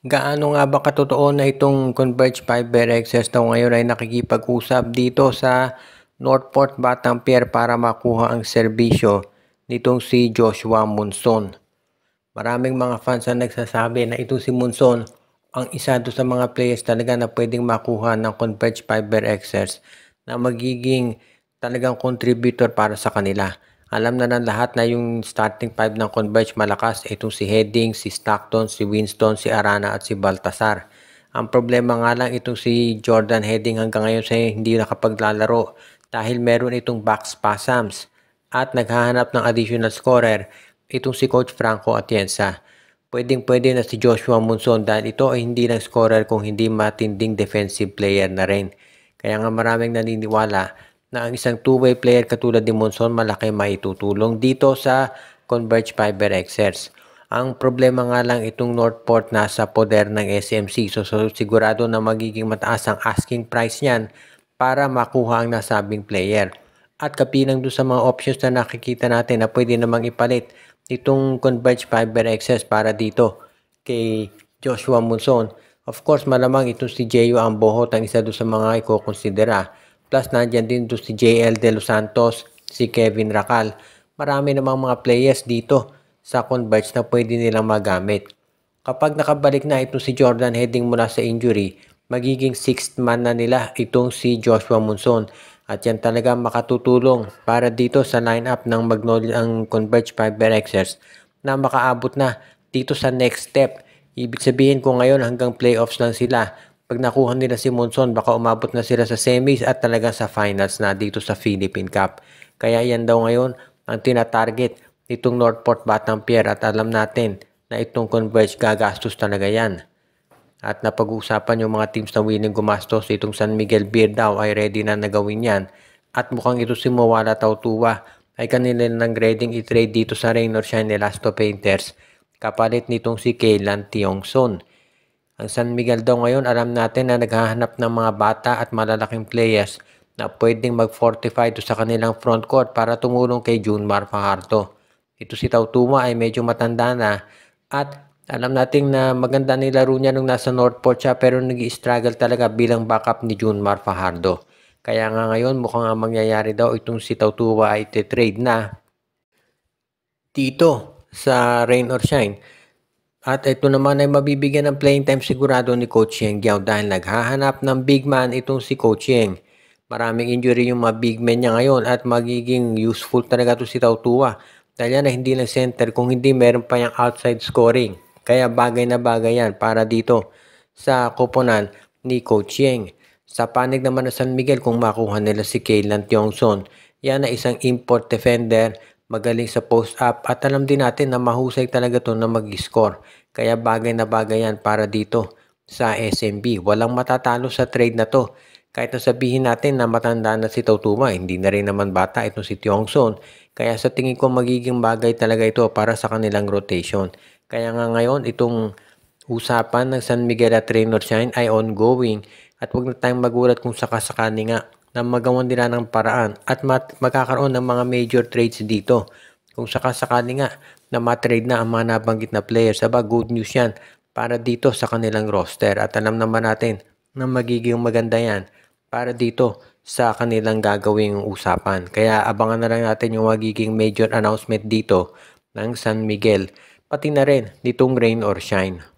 Gaano nga ba katotoo na itong Converge Fiber Access daw ngayon ay nakikipag-usap dito sa Northport Batanguer para makuha ang serbisyo nitong si Joshua Monson? Maraming mga fans ang nagsasabi na itong si Monson ang isa doon sa mga players talaga na pwedeng makuha ng Converge Fiber Access na magiging talagang contributor para sa kanila. Alam na ng lahat na yung starting five ng Converge malakas. Itong si Heading, si Stockton, si Winston, si Arana at si Baltasar. Ang problema nga lang itong si Jordan Heading hanggang ngayon siya hindi nakapaglalaro dahil meron itong back spasms at naghahanap ng additional scorer itong si Coach Franco Atienza. Pwedeng-pwede na si Joshua Monson dahil ito ay hindi lang scorer kung hindi matinding defensive player na rin. Kaya nga maraming naniniwala na ang isang two-way player katulad ni Monson malaki maitutulong dito sa Converge Fiber Access. Ang problema nga lang itong Northport nasa poder ng SMC. So sigurado na magiging mataas ang asking price niyan para makuha ang nasabing player. At kapilang doon sa mga options na nakikita natin na pwede namang ipalit itong Converge Fiber Access para dito kay Joshua Monson. Of course, malamang itong si Jeyo Ambohot ang isa doon sa mga iko-considera. Plus, nandyan din doon si JL De Los Santos, si Kevin Racal. Marami namang mga players dito sa Converge na pwede nilang magamit. Kapag nakabalik na itong si Jordan Heading mula sa injury, magiging 6th man na nila itong si Joshua Monson. At yan talaga makatutulong para dito sa lineup ng Magnolia ang Converge Fiber Access na makaabot na dito sa next step. Ibig sabihin kung ngayon hanggang playoffs lang sila, pag nakuha nila si Monson baka umabot na sila sa semis at talaga sa finals na dito sa Philippine Cup. Kaya yan daw ngayon ang tinatarget nitong Northport Batanguer at alam natin na itong Converge gagastos talaga yan. At napag-uusapan yung mga teams na willing gumastos, itong San Miguel Beer daw ay ready na nagawin yan. At mukhang ito si Mawala Tautua ay kanila nang ready i-trade dito sa Rain or Shine Elasto Painters kapalit nitong si Kaylan Tiongson. Ang San Miguel daw ngayon alam natin na naghahanap ng mga bata at malalaking players na pwedeng mag-fortify to sa kanilang front court para tumulong kay Junmar Fajardo. Ito si Tautua ay medyo matanda na at alam natin na maganda nilaro niya nung nasa Northport siya pero nag-i-struggle talaga bilang backup ni Junmar Fajardo. Kaya nga ngayon mukhang ang mangyayari daw itong si Tautua ay trade na dito sa Rain or Shine. At ito naman ay mabibigyan ng playing time sigurado ni Coach Yeng Giao dahil naghahanap ng big man itong si Coach Yeng. Maraming injury yung mga big men niya ngayon at magiging useful talaga ito si Tautua. Dahil yan na hindi lang center kung hindi meron pa yung outside scoring. Kaya bagay na bagay yan para dito sa koponan ni Coach Yeng. Sa panig naman ng San Miguel kung makuha nila si Kaylan Tiongson. Yan na isang import defender, magaling sa post-up at alam din natin na mahusay talaga to na mag-score. Kaya bagay na bagay yan para dito sa SMB. Walang matatalo sa trade na to. Kahit na sabihin natin na matanda na si Tautua, hindi na rin naman bata itong si Tiongson. Kaya sa tingin ko magiging bagay talaga ito para sa kanilang rotation. Kaya nga ngayon itong usapan ng San Miguel at Rain or Shine ay ongoing at huwag na tayong magulat kung sakasakali nga na magawan nila ng paraan at magkakaroon ng mga major trades dito. Kung sakasakali nga na matrade na ang mga nabanggit na players, good news yan para dito sa kanilang roster at alam naman natin na magiging maganda yan para dito sa kanilang gagawing usapan. Kaya abangan na lang natin yung magiging major announcement dito ng San Miguel, pati na rin ditong Rain or Shine.